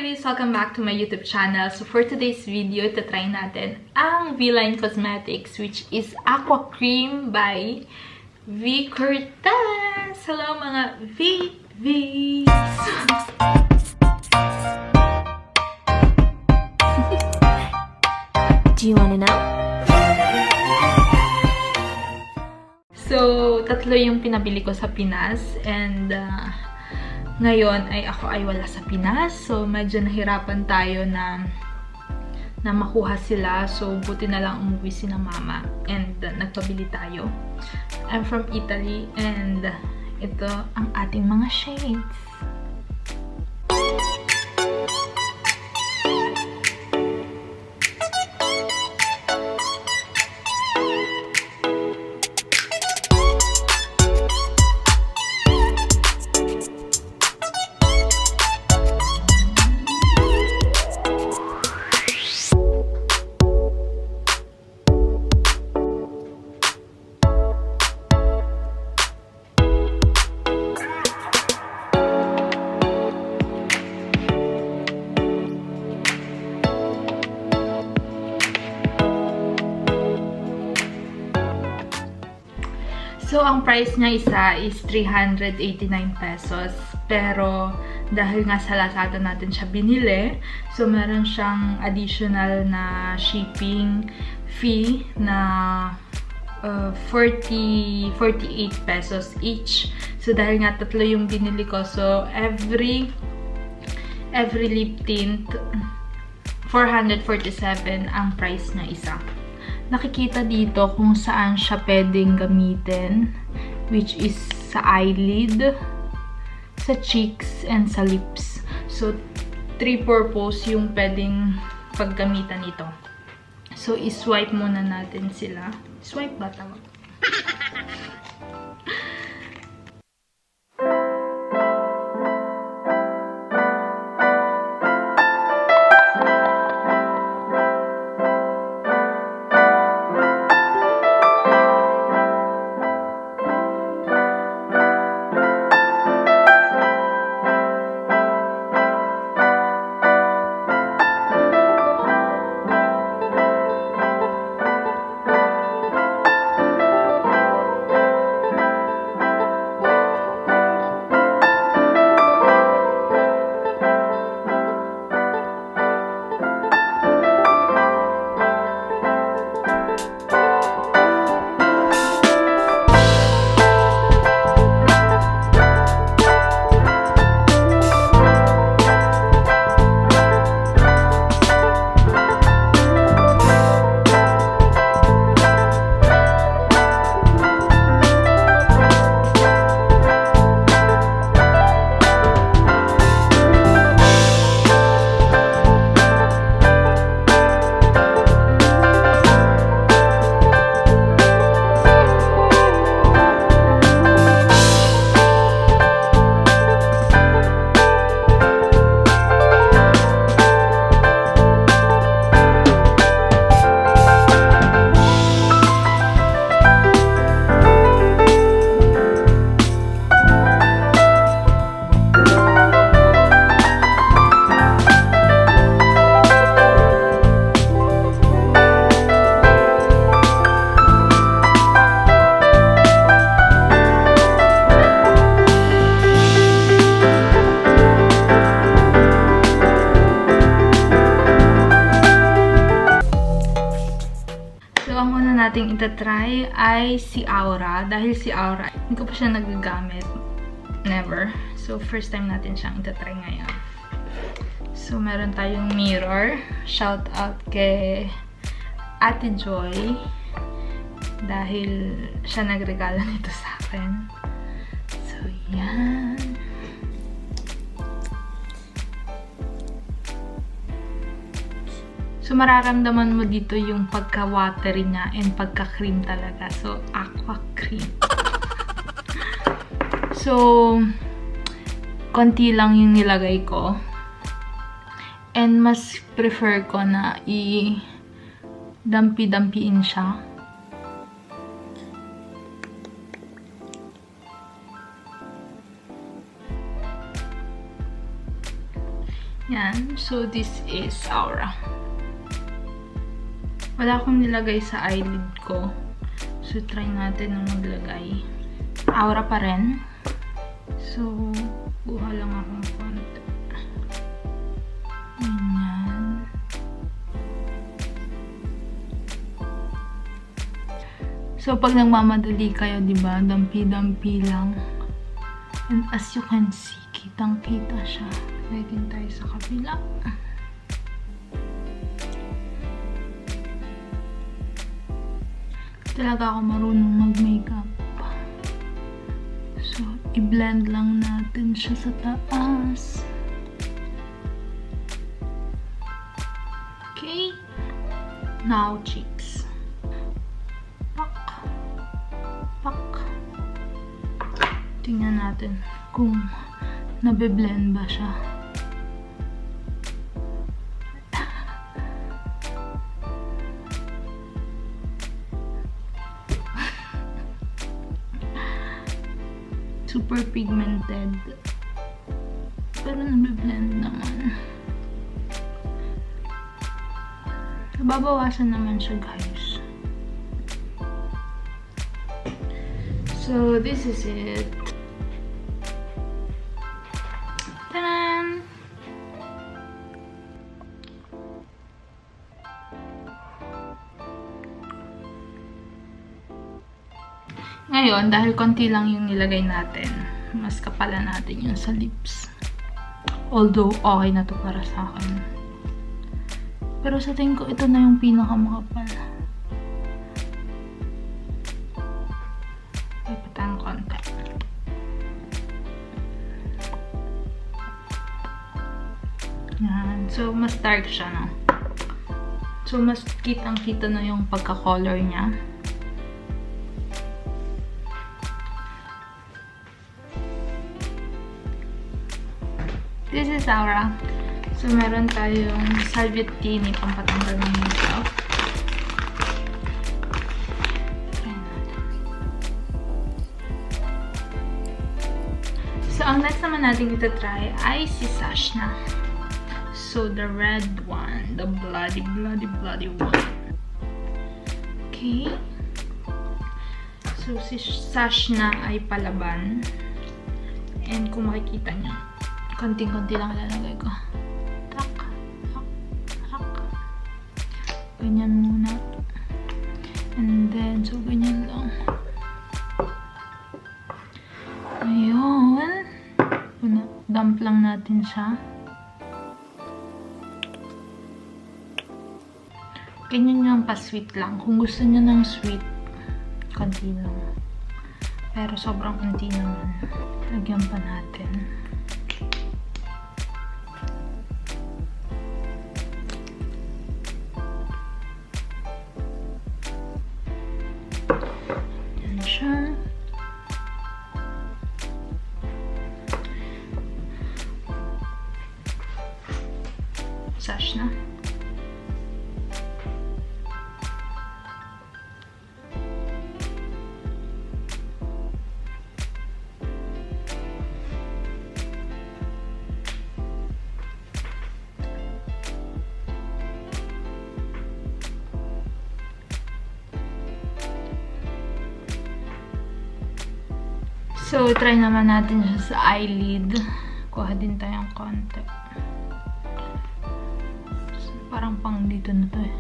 ladies! Welcome back to my YouTube channel. So for today's video, try natin ang V-Line Cosmetics, which is Aqua Cream by V. Cortez. Hello mga V-Vs! Do you wanna know? So, tatlo yung pinabili ko sa Pinas and ngayon ay ako ay wala sa Pinas. So, medyo nahirapan tayo na makuha sila. So, buti na lang umuwi si na mama and nagpabili tayo. I'm from Italy and ito ang ating mga shades. So, ang price niya isa is 389 pesos. Pero, dahil nga sa Lazada natin siya binili, so meron siyang additional na shipping fee na 48 pesos each. So, dahil nga tatlo yung binili ko, so every lip tint, 447 ang price na isa. Nakikita dito kung saan siya pwedeng gamitin, which is sa eyelid, sa cheeks, and sa lips. So, three purpose yung pwedeng paggamitan nito. So, iswipe muna natin sila. Swipe ba tawag? Nating itatry ay si Aura. Dahil si Aura, hindi ko pa siya nagagamit. Never. So, first time natin siyang itatry ngayon. So, meron tayong mirror. Shout out kay Ate Joy. Dahil siya nagregalo nito sa akin. So, yan. So, mararamdaman mo dito yung pagka-watery niya and pagka-cream talaga. So, Aqua Cream. So, konti lang yung nilagay ko. And mas prefer ko na i-dampi-dampiin siya. Yan. So, this is Aura. Wala akong nilagay sa eyelid ko. So, try natin na maglagay. Aura pa rin. So, buha lang akong konti. Ganyan. So, pag nagmamadali kayo, diba? Dampi-dampi lang. And as you can see, kitang-kita siya. Pwedeng tayo sa kabila. Talaga ako marunong mag-makeup. So, i-blend lang natin siya sa taas. Okay. Now, cheeks. Pak. Pak. Tingnan natin kung nabe-blend ba siya. Super pigmented. Pero nabe-blend naman. Nababawasan naman siya, guys. So, this is it. Ta-da! Ngayon, dahil konti lang yung nilagay natin, mas kapalan natin yung sa lips. Although, okay na to para sa akin. Pero sa tingin ko, ito na yung pinakamakapal. Ipatang konti. Yan. So, mas dark siya, no? So, mas kitang-kita na yung pagka-color niya. This is Aura. So, meron tayong Salviattini pampatanggal ng makeup. So, ang next naman natin ito-try ay si Sashna. So, the red one. The bloody one. Okay. So, si Sashna ay palaban. And kung makikita nyo, konting-konti lang lalagay ko. Tak, tak, tak. Ganyan muna. And then, so ganyan lang. Ayun. Dump lang natin siya. Ganyan yung pa-sweet lang. Kung gusto niyo ng sweet, konti lang. Pero sobrang konti naman. Lagyan pa natin. Sashna. So, try naman natin siya sa eyelid. Kuha din tayong konti. So, parang pang dito na to eh.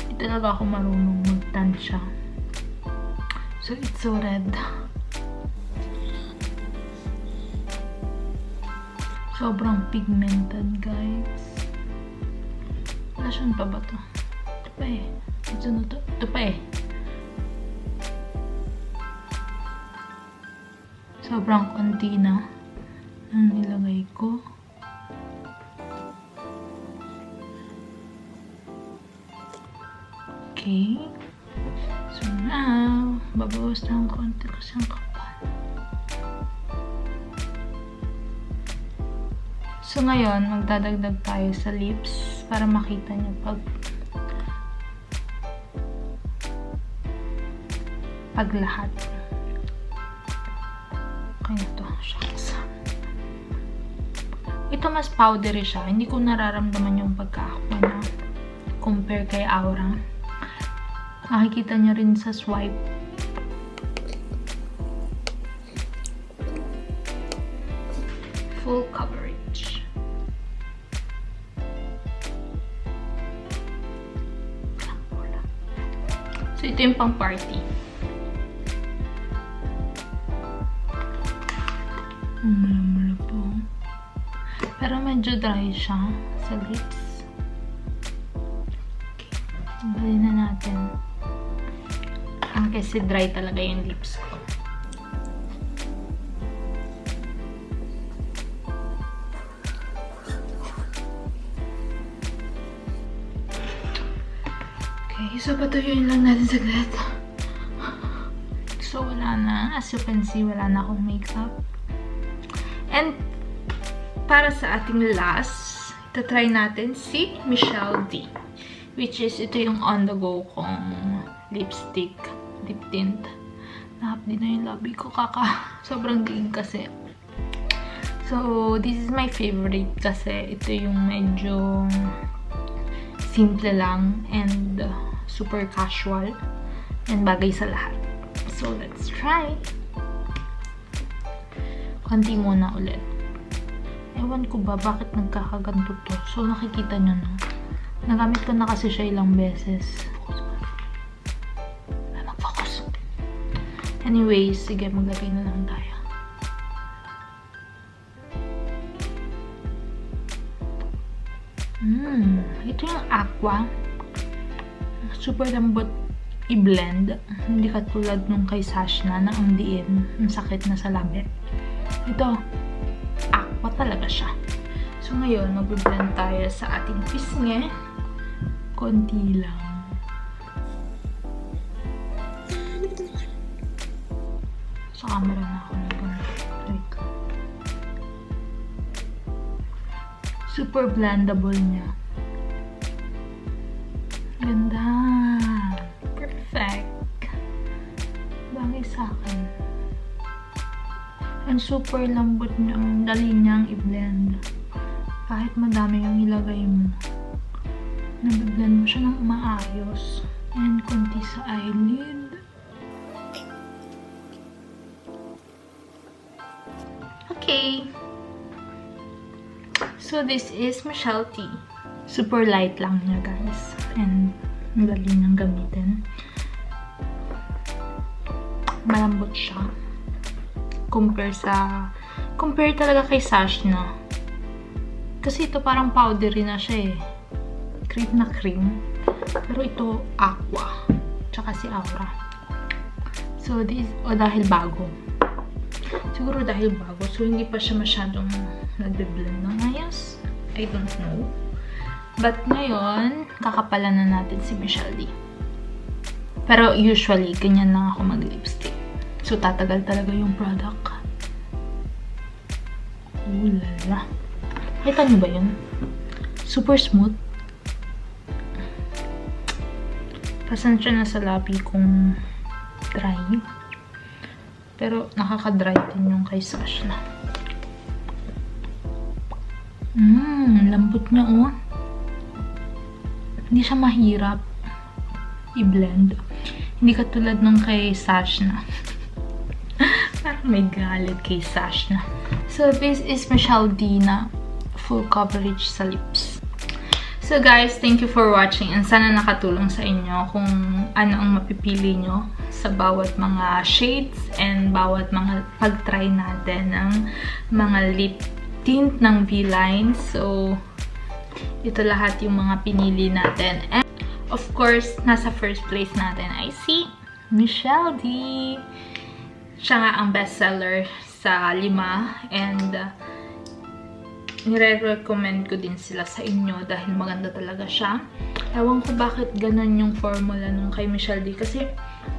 Hindi talaga ako marunong mag-tansya. So, it's so red. Sobrang pigmented, guys. Nasaan pa ba to? Ito pa eh. Ito na to. Ito pa eh. Sobrang konti na ang nilagay ko. Okay. So now, babawas na ang konti kasi ang kapal. So, ngayon, magdadagdag tayo sa lips para makita niyo pag pag lahat. Okay na to. Shucks. Ito mas powdery siya. Hindi ko nararamdaman yung pagka-aqua na compare kay Aura. Makikita niyo rin sa swipe. Full coverage. So, ito yung pang party. Mula po. Pero medyo dry siya sa lips. Okay. Tanggalin na natin. Kasi dry talaga yung lips ko. Okay, so patuyuin lang natin saglit. So wala na. As you can see, wala na akong makeup. And para sa ating last, try natin si Michelle D. Which is, ito yung on-the-go kong lipstick, lip tint. Nahapdi na yung labi ko, sobrang diig kasi. So, this is my favorite kasi ito yung medyo simple lang and super casual and bagay sa lahat. So, let's try. Konti muna ulit. Ewan ko ba bakit nagkakaganto to. So, nakikita nyo na. Nagamit ko na kasi siya ilang beses. Mag-focus. Anyways, sige, maglagay na lang tayo. Ito yung aqua. Super lambot i-blend. Hindi katulad nung kay Sashna na ang diin. Ang sakit na sa labi. Ito, aqua talaga siya. So, ngayon, mag-blend tayo sa ating pisngi. Konti lang. Sa camera na ako nag-like. Super blendable niya. Ganda. Perfect. Bagay sa akin. And super lambot niya. Ang dali niyang i-blend. Kahit madami yung ilagay mo. Nabiblend mo siya ng maayos. And konti sa eyelid. Okay. So, this is Michelle T. Super light lang niya, guys. And madali niyang gamitin. Malambot siya. Compare talaga kay Sashna. Kasi ito parang powdery na siya eh. Cream na cream. Pero ito, aqua. Tsaka si Aura. So, this, dahil bago. Siguro dahil bago. So, hindi pa siya masyadong nagbe-blend ng ayos. I don't know. But ngayon, kakapalan na natin si Michelle D. Pero usually, ganyan lang ako mag-lipstick. So, tatagal talaga yung product. Ulala. Kita niyo ba yun? Super smooth. Pasensya na sa labi kung dry. Pero nakaka-dry din yung kay Sashna. Lambot niya oh. Hindi siya mahirap i-blend. Hindi katulad nung kay Sashna. Parang may galit kay Sashna. So this is Michelle D na full coverage sa lips. So guys, thank you for watching and sana nakatulong sa inyo kung ano ang mapipili nyo sa bawat mga shades and bawat mga pag-try natin ng mga lip tint ng V-Line. So, ito lahat yung mga pinili natin. And of course, nasa first place natin ay si Michelle D. Siya nga ang bestseller sa 5 and nire-recommend ko din sila sa inyo dahil maganda talaga siya. Ewan ko bakit ganun yung formula nung kay Michelle D. Kasi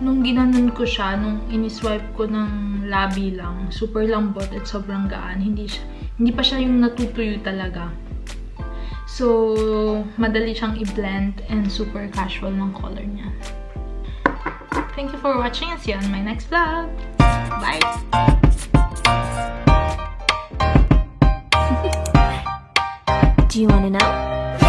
nung ginanon ko siya, nung iniswipe ko ng labi lang, super lambot at sobrang gaan. Hindi pa siya yung natutuyo talaga. So, madali siyang i-blend and super casual ng color niya. Thank you for watching and see you on my next vlog. Bye! Do you want to know?